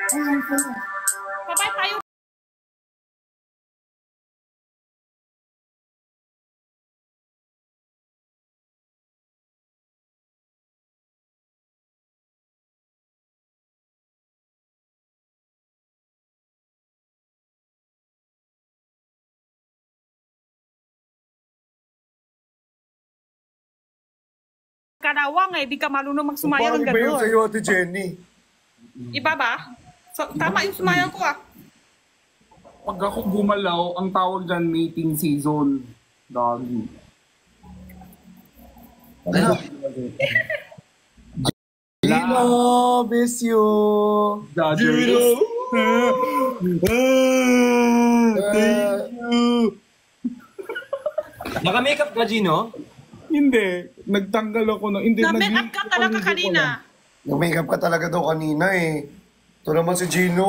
Sabay tayo. Karawang eh, di ka marunong magsumayaw ng Parang iba yun gano'n. sa'yo, Ate Jenny. Iba ba? So, tama yung sumayaw ko ah. Pag ako gumalaw, ang tawag dyan mating season. Doggy. Ano? Gino, miss you. Judges. Thank you. Naka-makeup ka, Gino? Hindi. Nagtanggal ako na. Hindi. Na-make up ka talaga kanina. Nag-makeup ka talaga daw kanina eh. Ito naman si Gino,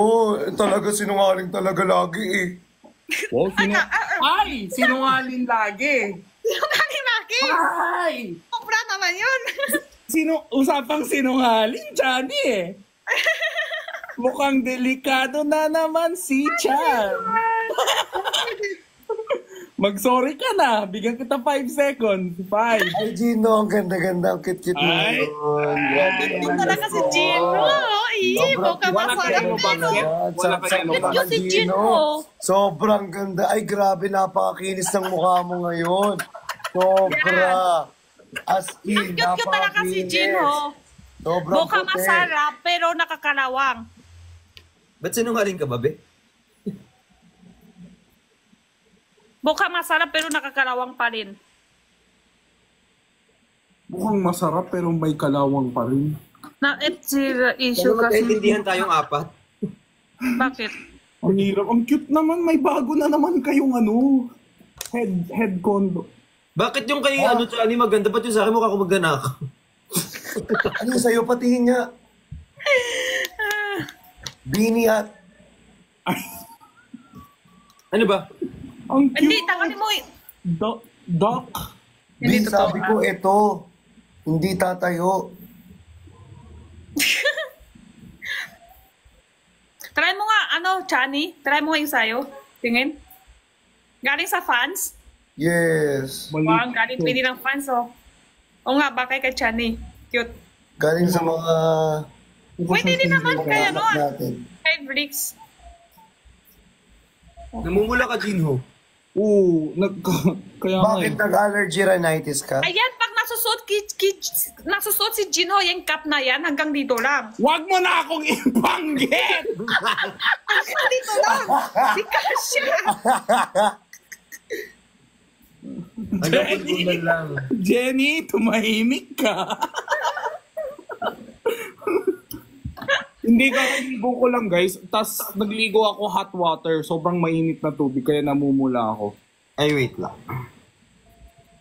talaga sinungaling talaga lagi eh. Wow, Ay! Sinungaling lagi. Sinungaling lagi. Ay! Sobra naman yun. Usapang sinungaling, Chani eh. Mukhang delikado na naman si Chan. Mag-sorry ka na. Bigyan kita 5 seconds. 5. Ay Gino, ang ganda-ganda, ang cute-cute mo Ay. yun. Ito talaga si Gino. Ibo ka masarap pero. Wala ka yan. Ito si Gino. Sobrang ganda. Ay grabe, napakakinis ng mukha mo ngayon. Sobra. As in, Cute talaga si Gino. Sobrang Mukha puti. masarap pero nakakarawang. Ba't sinungaling ka, babe? Mukha masarap pero nakakarawang pa rin. Mukhang masarap pero may kalawang pa rin. It's the issue Kung kasi. magkaintindihan tayong apat. Bakit? Ang hirap. Ang cute naman. May bago na naman kayong ano. Head condo. Bakit yung kay Chani maganda? Ba't yung sa akin mukha ko maganak? Ano sa'yo, patingin niya. Bini at Ano ba? Ang cute. Hindi, tangalin mo eh. Doc. Hindi Bin, totoo, sabi ko, ito. Hindi tatayo. Try mo nga, Chani? Try mo nga yung sayo. Tingin. Galing sa fans? Yes. Wow, galing pili ng fans, oh. O nga, bakay kay Chani. Cute. Galing sa mga... Pwede din naman kay natin. Kay Bricks. Namumula ka, Jinho. Oo. Kaya nga Bakit eh. nag-allergy rhinitis ka? Ayan, pag nasusuot si Jinho, yung cap na yan, hanggang dito lang. Wag mo na akong ibanggit! Hanggang dito lang. Di kasya. Hanggang pulbunan lang. Jenny, tumahimik ka. Hindi ka, naligo ko lang guys. Tapos nagligo ako hot water. Sobrang mainit na tubig kaya namumula ako. Ay, wait lang.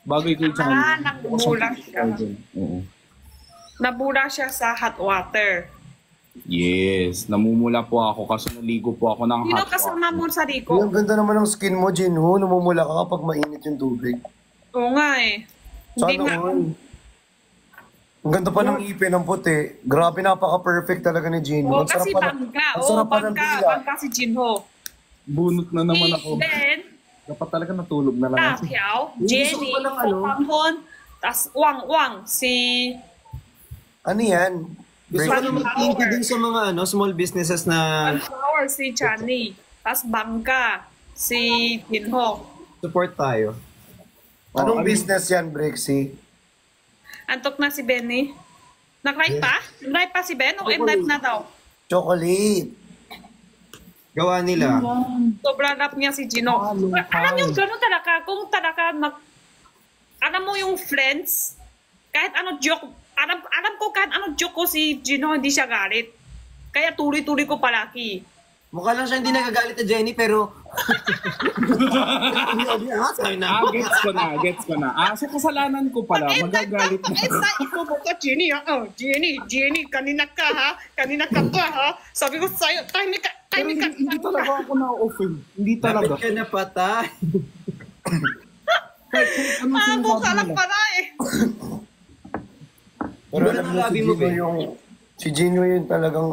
Bagay kay Chani. Nabula siya. Oo. Nabula siya sa hot water. Yes, namumula po ako kasi naligo po ako ng Sino hot water. kasama mo sa Ang Rico? ganda naman ng skin mo, Jinho. Namumula ka kapag mainit yung tubig. Oo nga eh. Hindi Sana nga. all. Ang ganda pa ng ipin ng puti. Grabe, napaka-perfect talaga ni Jinho. Oo, kasi bangga. Oo, bangga si Jinho. Bunot na naman ako. Then, Dapat talaga natulog na lang ako. Tapiao, Gusto Jenny, ko pa ng ano. Pampon, tas Wang, si... Ano yan? Gusto ko na mag-link din sa mga small businesses na Sunflower, si Chani. Tas Bangga, si Jinho. support tayo. Anong ano- business yan, Brixie? Antok na si Benny. Nag-ripe pa? Nag-ripe pa si Ben? O in-ripe na daw? Chocolate. Gawa nila. Sobrang rap niya si Gino. Alam niyo, gano'n talaga. Kung talaga alam mo yung friends, kahit ano joke, alam ko kahit ano joke ko si Gino, hindi siya galit. Kaya tuloy-tuloy ko palaki. Mukha lang siya hindi nagagalit na Jenny, pero... Gets ko na. So kasalanan ko pala, magagalit na. Sa ikaw mo ka, Jenny, ha? Oh, Jenny, kanina ka, ha? Kanina ka pa, ha? Sabi ko sa'yo, timing ka. Pero hindi talaga ako na-offend. Hindi talaga. Dapat ka napatay. Mukha lang pala, eh. Pero alam mo, si Gino yung talagang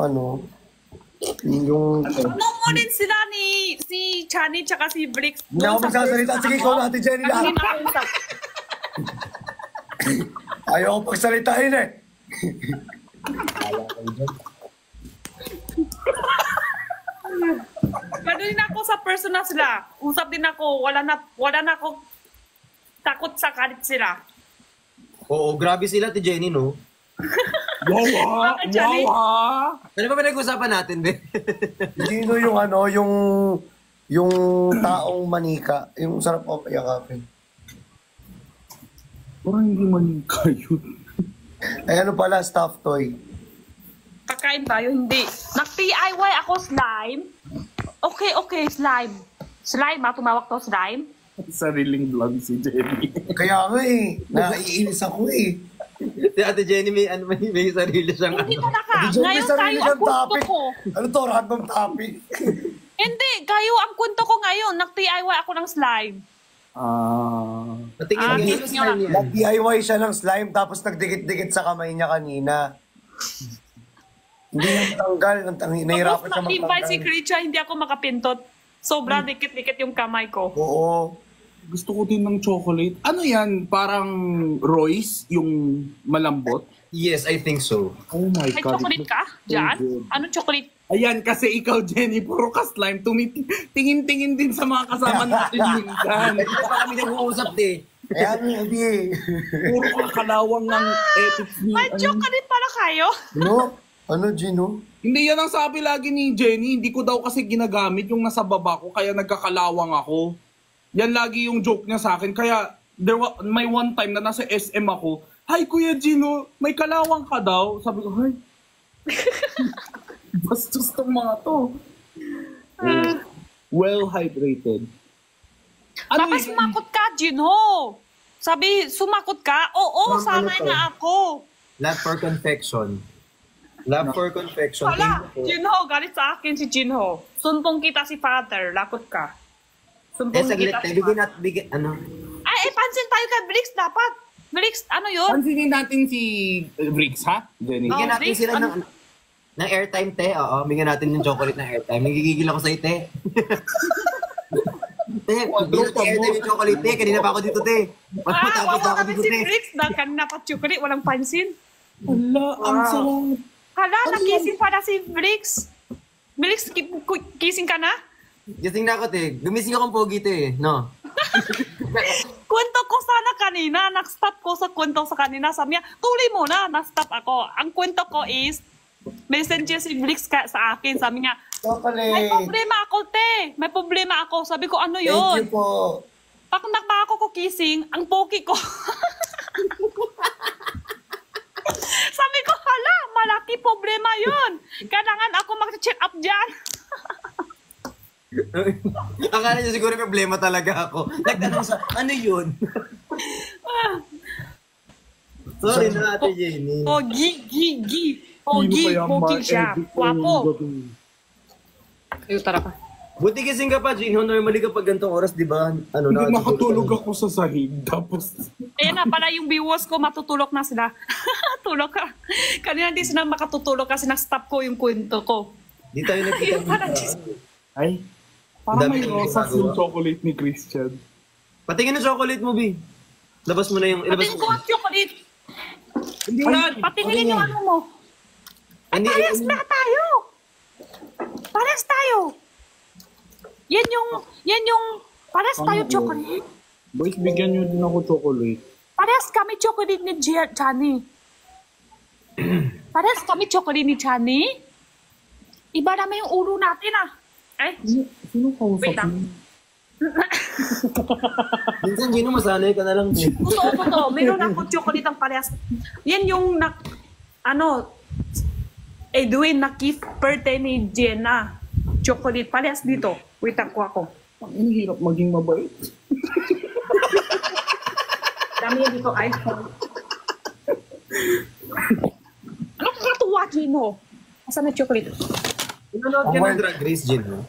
Yung... Nungunin sila ni si Chani tsaka si Bricks. Hindi ako magsasalita. Sige, ikaw natin, Jenny Ano lahat. yung nakausap? Ayaw ko pagsalitain eh. Ganun din ako sa personal sila. Usap din ako. Wala na ako takot sa kalit sila. Oo, grabe sila, ti Jenny, no? Wow, ha? Bakit, Johnny? Wow, ha? Ano ba pinag-usapan natin, be? Sino yung ano, yung taong manika, yung sarap of yakapin. Parang hindi man kayo. Ay ano pala, stuffed toy. Kakain tayo, hindi. Nag-DIY ako slime. Okay, slime. Slime, tumawag to slime. Sariling vlog si Jenny. Kaya nga eh, naiinis ako eh. Si Ate Jenny may sarili siyang Hindi talaga. Di Jom, may Ngayon sarili tayo ang kang kwento topic. ko. Ano to, random topic? Hindi, kayo ang kwento ko ngayon. Nag-DIY ako ng slime. Patingin Ah, niya. tips nyo lang. Nag-DIY siya ng slime tapos nagdikit-dikit sa kamay niya kanina. Hindi niya matanggal. Nahirapan Tapos siya nag-invite si matanggal. Krisha, hindi ako makapintot. Sobrang dikit-dikit yung kamay ko. Oo. Gusto ko din ng chocolate. Ano yan? Parang Royce, yung malambot? Yes, I think so. Oh my May God. chocolate ka? So Diyan? good. Ano chocolate? Ayan, kasi ikaw, Jenny, puro ka slime. Tingin-tingin din sa mga kasama natin minsan. Hindi pa kami nag-uusap, eh. Kaya nga, hindi eh. Puro ka kalawang ng ethics ni... May chocolate pala kayo? No? Ano, Gino? Hindi yan ang sabi lagi ni Jenny. Hindi ko daw kasi ginagamit yung nasa baba ko, kaya nagkakalawang ako. Yan lagi yung joke niya sa akin. Kaya may one time na nasa SM ako, "Hi, Kuya Gino, may kalawang ka daw?" Sabi ko, "Hi." Bastos tong mga to. Well hydrated. Ano Dapat yun? sumakot ka, Jinho. Sabi, sumakot ka? Oo, Ma'am, sanay ano to? na ako. Love for confection. Love for confection. Wala, Thank you po. Jinho, galit sa akin si Jinho. Sumpong kita si father, lakot ka. Sumpong Saglit, kita si bigyan father. natin, ano? Ay, pansin tayo kay Bricks dapat. Bricks, ano yun? Pansinin natin si Bricks, ha? Jenny? Oh. Bigyan natin Rick, sila ano? ng airtime, te. Oo, bigyan natin yung chocolate ng airtime. Nagigigil ako sa'yo, te. Te, bigyan natin airtime yung chocolate, te. Kanina pa ako dito, te. Matapos na ako Wala dito, si te. Bricks na kanina pa chocolate, walang pansin. Wala, ang sarap. Hala, nakising pa na si Bricks. Bricks, kissing ka na? Gising na ako, te. Gumising akong pogi, te. No? Kwento ko sana kanina, nag-stop ko sa kwento sa kanina. Sabi niya, tuloy mo na, nag-stop ako. Ang kwento ko is, messenger si Bricks sa akin. Sabi niya, may Chocolate. problema ako, te. May problema ako. Sabi ko, ano Thank you yun? po. Pag nakpa ako ko kissing, ang poki ko. Sabi ko, hala, malaki problema yun. Kailangan ako mag-check up dyan. Akala niya siguro problema talaga ako. Nagtanong sa, ano yun? Sorry na, Ate Jenny. Pogi, Pogi, pogi siya. Wapo. Kayo tara pa. Buti gising ka pa, Jinho. Normally kapag gantong oras, di ba? Ano, Hindi nakatulog makatulog ako sa sahig. Tapos, Ayan na pala yung viewers ko, matutulog na sila. Tulog ka. Kanina hindi sila makatutulog kasi na-stop ko yung kwento ko. Di tayo Ayun pala, nagkita. ay, parang Dami may kang rosas ginagawa. yung chocolate ni Christian. Patingin ng chocolate mo, Bi. Labas mo na yung... Ilabas Patingin mo. ko ang chocolate. Hindi na. Patingin yung ano mo. Hindi, Parehas na tayo. Parehas tayo. Yan yung, parehas tayo Ano yun? chocolate. Boys, bigyan nyo din ako chocolate. Parehas kami chocolate ni Chani. Parehas kami chocolate ni Chani. Iba naman yung ulo natin ah. Eh, Sino kausap Wait lang. mo? minsan, Gino, masanay ka na lang. Bi. totoo. Meron ako chocolate ang parehas. Yan yung Edwin na gift birthday ni Jenna. Chocolate. Parehas dito. Wait ako. Ang hirap maging mabait. Dami yan dito ay. Ano kakatuwa, Gino? Asan na chocolate? Nanonood ka ng Drag Race, Gino.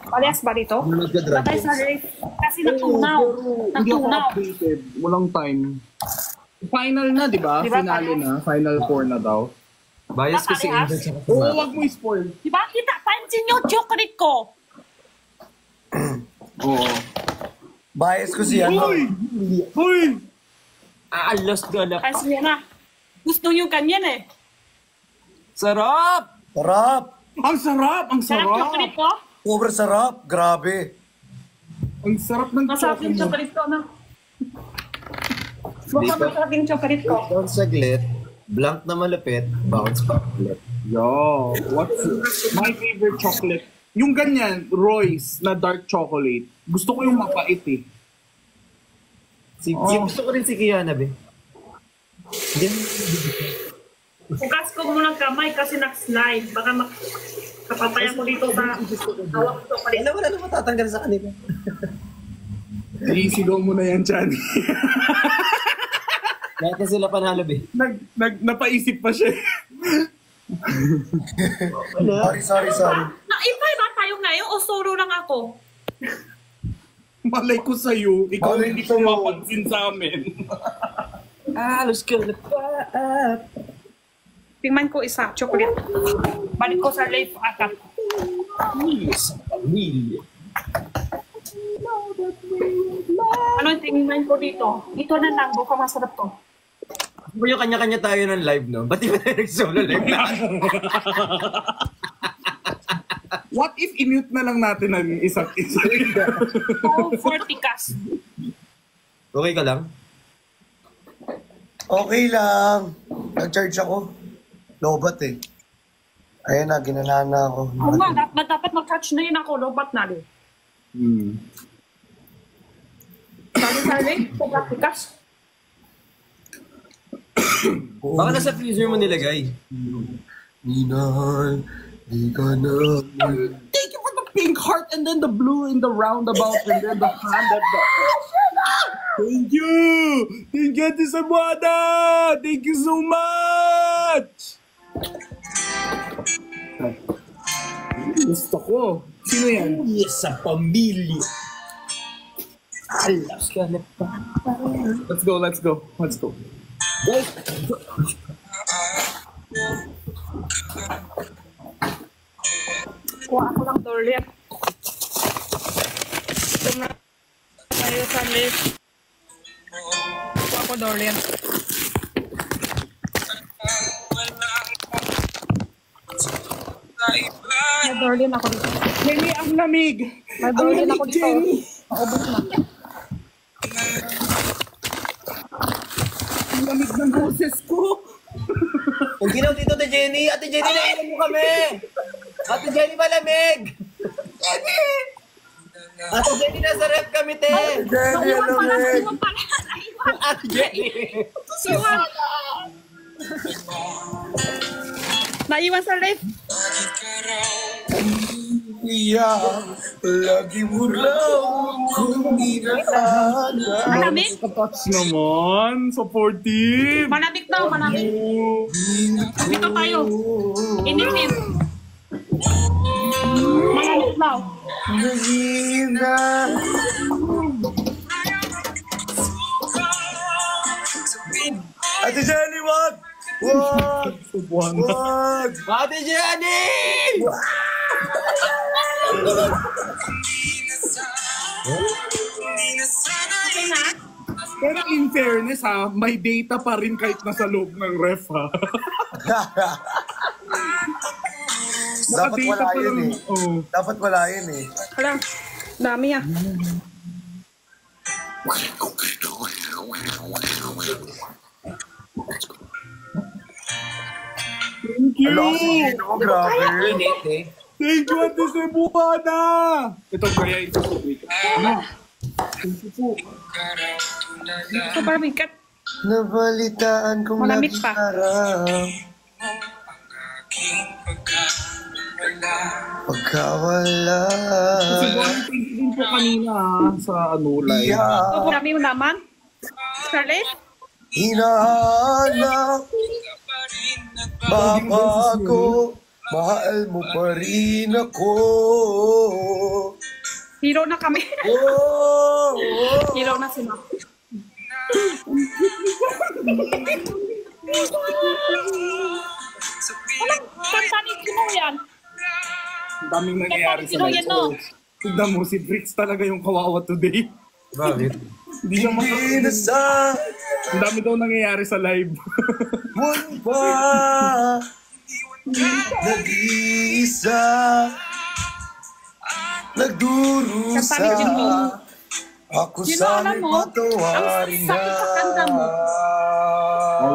Parehas ba dito? Nanonood ka Drag Patay Race. sa race. Kasi natunaw. Hindi ako Natunaw. updated. Walang time. Final na, di ba? Di ba, Finale parang- na. Final 4 na daw. Bias ko si Angel sa Oo, wag mo i-spoil. Diba? Kita, pansin yung chocolate ko. Oo. Bias ko si ano. Hoy! Hoy! Lost ko na. Pansin niya na. Gusto yung kanyan eh. Sarap! Sarap! Ang sarap! Ang Sarap sarap! chocolate ko. Sobrang sarap. Grabe. Ang sarap ng Masarap yung chocolate. chocolate ko, no? Mukhang masarap yung chocolate ko. Doon saglit. Blank na malapit. Bounce back ulit. Yo, what's my favorite chocolate? Yung ganyan, Royce na dark chocolate. Gusto ko yung mapait eh. Gusto ko rin si Kiana, be. Hugas ko muna ng kamay kasi nag-slide. Baka kapatayan ko dito sa hawak ko pa rin. Wala na matatanggal sa kanila. Isigaw mo na yan, Chani. Kahit na sila panalo, be. Napaisip pa siya. Sorry. Iba ba tayo ngayon o solo lang ako? Malay ko sa'yo, ikaw Malay hindi ko ko sa'yo. mapansin sa amin. Lost ko na pa. Tingnan ko isa, chocolate. Balik ko sa life ata. Sa pamilya. Ano yung tingnan ko dito? Ito na lang, buka masarap to. Kung yung kanya-kanya tayo ng live, no? Ba't di ba tayo nag-solo live na? What if i-mute na lang natin ang isa't isa? Oh, 40 kas. Okay ka lang? Okay lang. Nag-charge ako. Lobat eh. Ayan na, ginanaan na ako. Oo nga, dapat mag-catch na yun ako, lobat na rin. Sali-sali, 40 kas. Baka nasa freezer mo nilagay. Minahal, di ka na. Thank you for the pink heart and then the blue in the roundabout and then the hand at the... Thank you! Thank you, Ate Sabuada! Thank you so much! Gusto ko. Sino yan? Yes, sa pamilya. Lost ko na pa. Let's go. Guys, Kuha ako ng toilet. Ito na tayo sa lift. Kuha ako toilet. May toilet ako dito. Jenny, ang lamig! May Ang toilet lamig, ako dito. Jenny! Maubos na. Ang lamig ng boses ko! Kung ginaw dito, Ate Jenny! Ate Jenny, nailan mo kami! Ate Jenny, malamig! Ate Jenny, nasa rep kami, te! Jenny, alamig! Naiwan pala. Naiwan. Ate Jenny! Naiwan sa lift. Iyak, lagi mo raw kung inaanak. Malamig? Touch naman! Supportive! Malamig daw, malamig. Dito tayo. Init. Malamig daw. Nahina. Ate Jenny, wag! Wag! Wag! Ate Jenny! Okay na? Pero in fairness ha, may data pa rin kahit nasa loob ng ref ha. Dapat wala pa yun lang. eh. Oh. Dapat wala yun eh. Hala, dami ah. Thank you! Hello, sige ko, grabe. Init, eh. Thank you, Ate Cebuana! Ito kaya ito po. Thank you po. So, parang bigat. Nabalitaan kong Malamig lagi pa. harap. Pagkawala. Cebuana, thank you din po kanina ha, sa live. Iyak. So, dami mo naman. Charlie? Hinahanap. Papa ko. Mahal mo pa rin ako. Hero na kami. Oh, Hero na sila. Walang kanta ni Gino yan. Ang daming nangyayari sa Sino life yan, no? ko. Tignan mo, si Bricks talaga yung kawawa today. Bakit? Hindi siya Hindi na sa Ang dami daw nangyayari sa live. buwan pa nag-iisa nagdurusa. Kanta ni Gino. Ako Gino, sana'y alam mo, patawarin ang sakit sa kanta mo.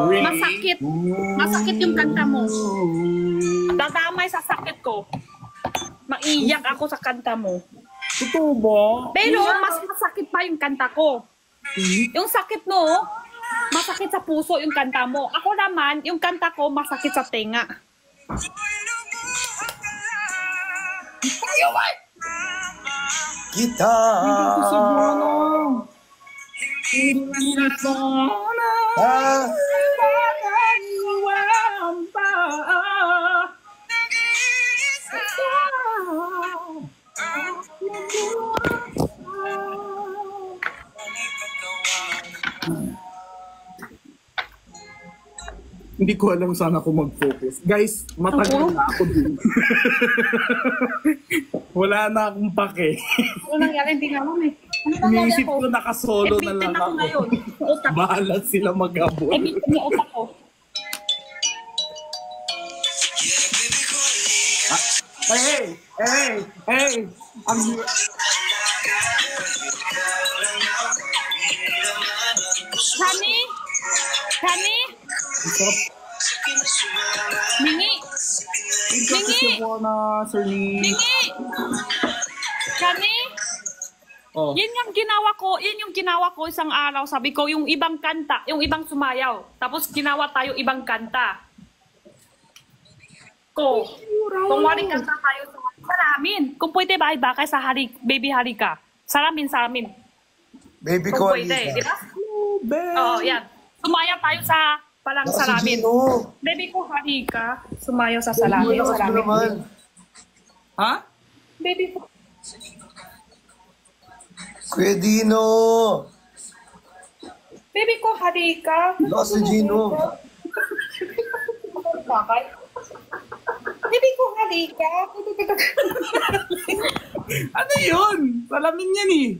Really? Masakit. Masakit yung kanta mo. Dadamay sa sakit ko. Maiyak ako sa kanta mo. Totoo ba? Pero mas masakit pa yung kanta ko. Yung sakit mo, masakit sa puso yung kanta mo. Ako naman, yung kanta ko, masakit sa tenga. Kita ah, Hindi ko alam saan ako mag-focus. Guys, matagal na ako din. Wala na akong pake. Ano nangyari? Hindi nga alam eh. Ano nangyari Iniisip ako? ko nakasolo na lang ako ngayon. ako. Utak. Bahala sila mag-abot. Ebitin yung utak ko. Hey! Ang Shani? Shani? sarap. Mingi? Kasi ko na, Sir Lee. Mingi? Shani? Oh. Yun yung ginawa ko isang araw. Sabi ko, yung ibang kanta, yung ibang sumayaw. Tapos ginawa tayo ibang kanta. Kung waring kanta tayo sa ramin. Kung pwede ba, bakay sa Baby Harika. Sa ramin. baby Kung ko pwede, di Alisa. ba? Oo, yan. Sumayaw tayo sa palang Naka sa si ramin. Gino. Baby ko Harika. Sumayaw sa salamin. Lakas Sa mo naman. ramin. Ha? Baby ko. Kuya Dino. Baby ko Harika. Lakas si Gino. Bakay? Baby ko Harika. Ano yun? Salamin yan eh.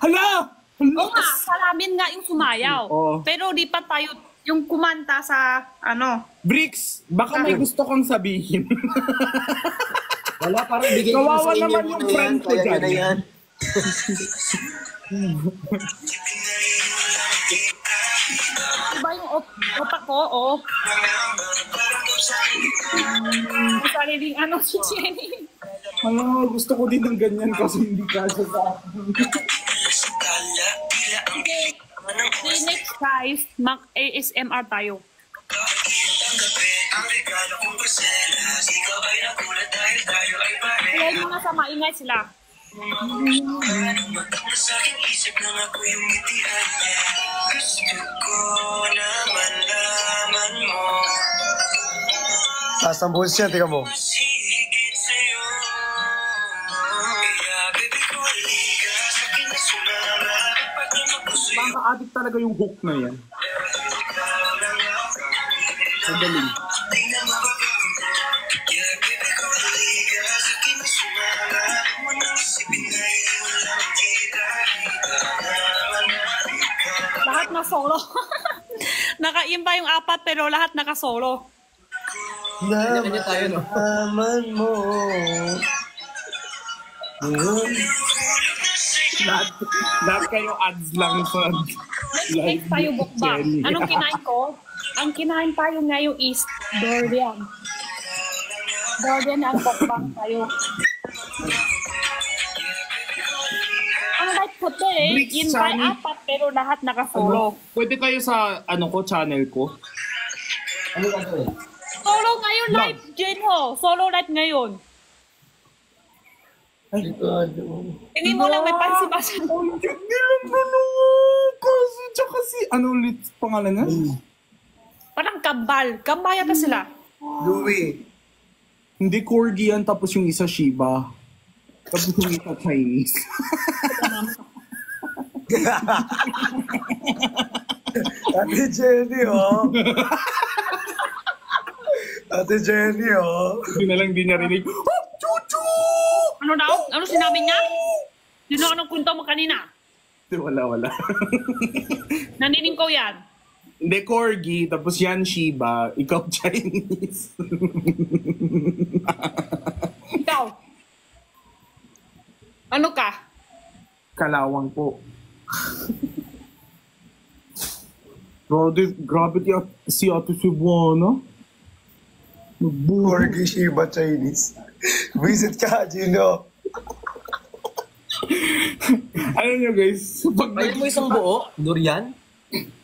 Hala! Oo nga, salamin nga yung sumayaw. Oo. Pero di pa tayo yung kumanta sa ano. Bricks, baka may gusto kang sabihin. Wala, parang bigay ko Kawawa sa inyo naman yung yung ano friend yan, ko kaya dyan. yun na yan. Diba yung otak ko? Oo. Sariling ano si Jenny. Hala, gusto ko din ng ganyan kasi hindi kasya sa akin. The next guys, mag-ASMR tayo. Kaya yung mga sa maingay sila. Sasambol siya, tika mo. Maka-addict talaga yung hook na yan. Sagaling. Lahat na solo. Nakaimba yung apat pero lahat naka-solo. Kanya-kanya tayo, no? Naman mo. Lahat kayo ads lang sa Next tayo bukbang. Jenny. Anong kinain ko? Ang kinain tayo ngayon is durian. Durian ang bukbang tayo. Ang right puti eh. Bricks, Yun by Sunny. apat pero lahat naka-solo. Pwede kayo sa channel ko? Ano ka to eh? Solo ngayon live, Jenho. Solo live ngayon. Hindi mo lang may pansibasan. Ang cute nilang dalawa. Kasi, tsaka si, ano ulit pangalan niya? Parang kambal. Kambal yata sila. Louie. Hindi Corgi yan, tapos yung isa Shiba. Tapos yung isa Chinese. Ate Jenny, oh. Ate Jenny, oh. Hindi na lang di niya rinig. Oh, chuchu! Ano daw? Ano sinabi niya? Sino anong kwento mo kanina? Wala. Nanining ko yan. Hindi, Corgi, tapos yan Shiba, ikaw Chinese. Ikaw. Ano ka? Kalawang po. Grabe si Ate Cebuana. Corgi Shiba Chinese. Visit ka, Gino. Ano nyo guys? Pag Ayaw mo isang buo, durian?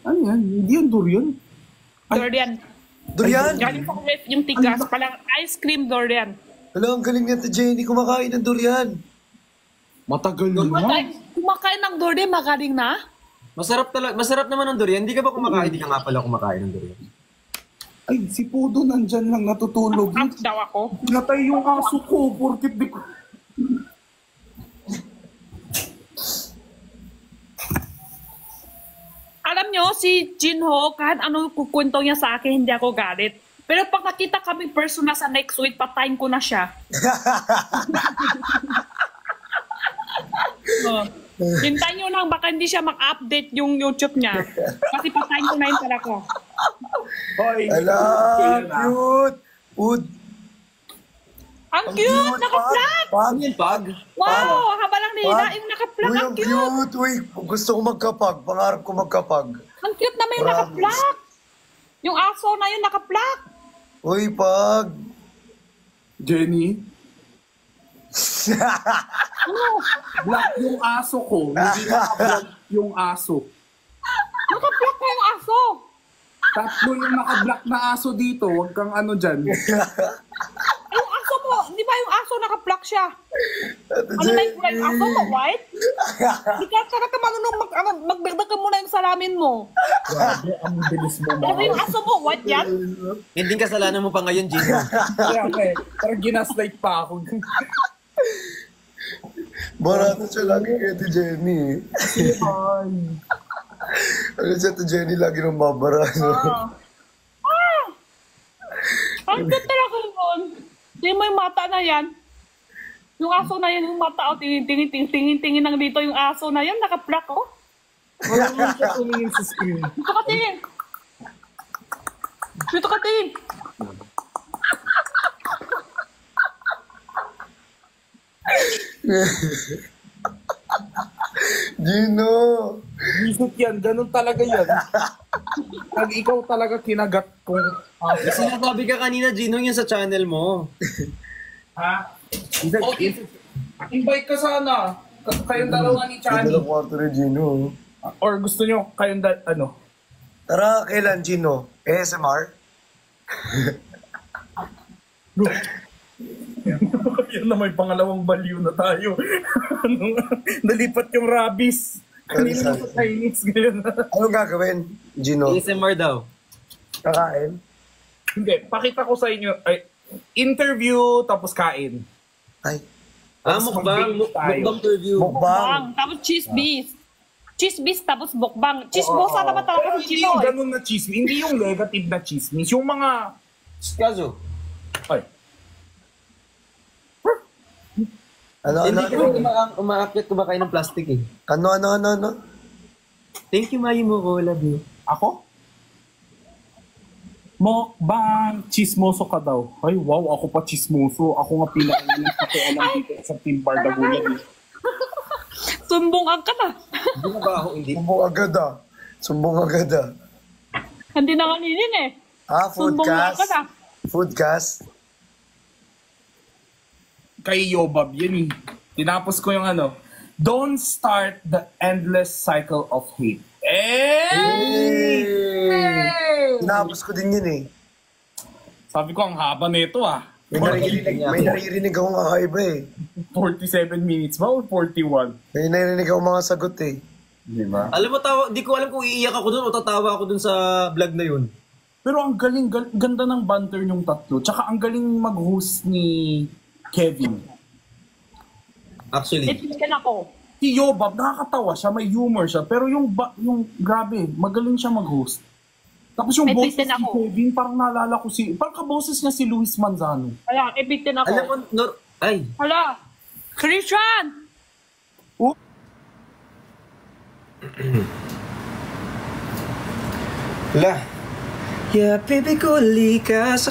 ano yan? Hindi yan durian. Dorian. Durian! Galing sa ref yung tigas. Palang ice cream Dorian. Hala, ang galing ni Ate Jenny kumakain ng durian. Matagal na. Kumakain ng Dorian, magaling na. Masarap naman ang durian. Hindi ka ba kumakain? Hindi ka nga pala kumakain ng durian. Ay, si Pudo nandyan lang natutulog. Out daw ako. Natay yung aso ko, porkit di ko. Alam nyo, si Jinho, kahit ano kukwento niya sa akin, hindi ako galit. Pero pag nakita kami personal sa next week, patayin ko na siya. Hintayin nyo lang, baka hindi siya mag-update yung YouTube niya. Kasi patayin ko na yung pala ko. Hoy. Hala, cute. Ud. Ang cute! Naka-flag! Pag. Ano yun, pag? Wow! Haba lang nila, yung naka-flag. Uy, Ang ang cute! cute. Uy, gusto ko magkapag. Pangarap ko magkapag. Ang cute naman yung Promise. naka-flag. Yung aso na yun naka-flag. Uy, pag. Jenny, Ano? black yung aso ko. Hindi naka-black yung aso. Naka-flag na yung aso. Tatlo yung naka-black na aso dito. Huwag kang ano dyan. Yung aso mo, di ba yung aso naka-flag siya? Ate Ano na yung kulay ng aso mo, Jenny. white? Di ka talaga marunong magdagdag ka muna yung salamin mo. Grabe, ang bilis mo Ano yung aso mo, white yan? Hindi kasalanan mo pa ngayon, Gino. Kaya okay, parang ginaslight pa ako. Barato siya lagi kay Ate Jenny. Ano si Ate Jenny lagi nang babara. No? Ang cute talaga yun. Hindi mo yung mata na yan. Yung aso na yan, yung mata, tingin-tingin lang dito yung aso na yan, naka-flag, oh. Wala naman siya tumingin sa screen. Dito ka tingin. Dito ka tingin. Gino! Isip yan, ganun talaga yan. Pag ikaw talaga kinagat kong aso. Sinasabi ka kanina, Gino, yun sa channel mo. Ha? Invite ka sana. Kayong dalawa ni Chani. Ganda ng kwarto ni Gino. Or gusto nyo kayong ano? Tara, kailan Gino? ASMR? Yan na may pangalawang baliw na tayo. Nalipat yung rabies. Kanina sa Chinese ngayon. Anong gagawin, Gino? ASMR daw. Kakain? Hindi, pakita ko sa inyo. Ay, interview tapos kain. Ay, Mukbang. Mukbang interview. mukbang. Tapos cheese-beast. Cheese-beast tapos bukbang. Cheese-bosa naman talaga si Hindi Chino, yung eh. ganun na chismis. Hindi yung negative na chismis. Yung mga... Kaso, Ay, Ano? hindi ka umaakyat ko ba kayo ng plastic eh. Ano? Thank you, Mayu mo ko. Love you. ako? Mukbang, chismoso ka daw. Ay, wow, ako pa chismoso. Ako nga pinaka-alam dito sa Team Bardagulan. Sumbong ang ka na. Hindi na ba ako hindi? Sumbong agad ah. Hindi na kaninin eh. Sumbong ang ka na. Foodcast? Kay Yobab, yan eh. Tinapos ko yung ano, don't start the endless cycle of hate. Tinapos ko din yun eh. Sabi ko, ang haba nito ah. May naririnig akong kakaiba eh. 47 minutes ba or 41? May naririnig akong mga sagot eh. Di ba? Alam mo, di ko alam kung iiyak ako dun o tatawa ako dun sa vlog na yun. Pero ang galing, ganda ng banter yung tatlo. Tsaka ang galing mag-host ni Kevin. Actually. Itikin ako. Si Yobab, nakakatawa siya, may humor siya. Pero yung grabe, magaling siya mag-host. Tapos yung May boses bitin ni ako. Kevin, parang naalala ko parang kaboses niya si Luis Manzano. Kaya, ibitin ako. Alam mo, ay, Hala! Christian! La. Yeah, baby ko, ka sa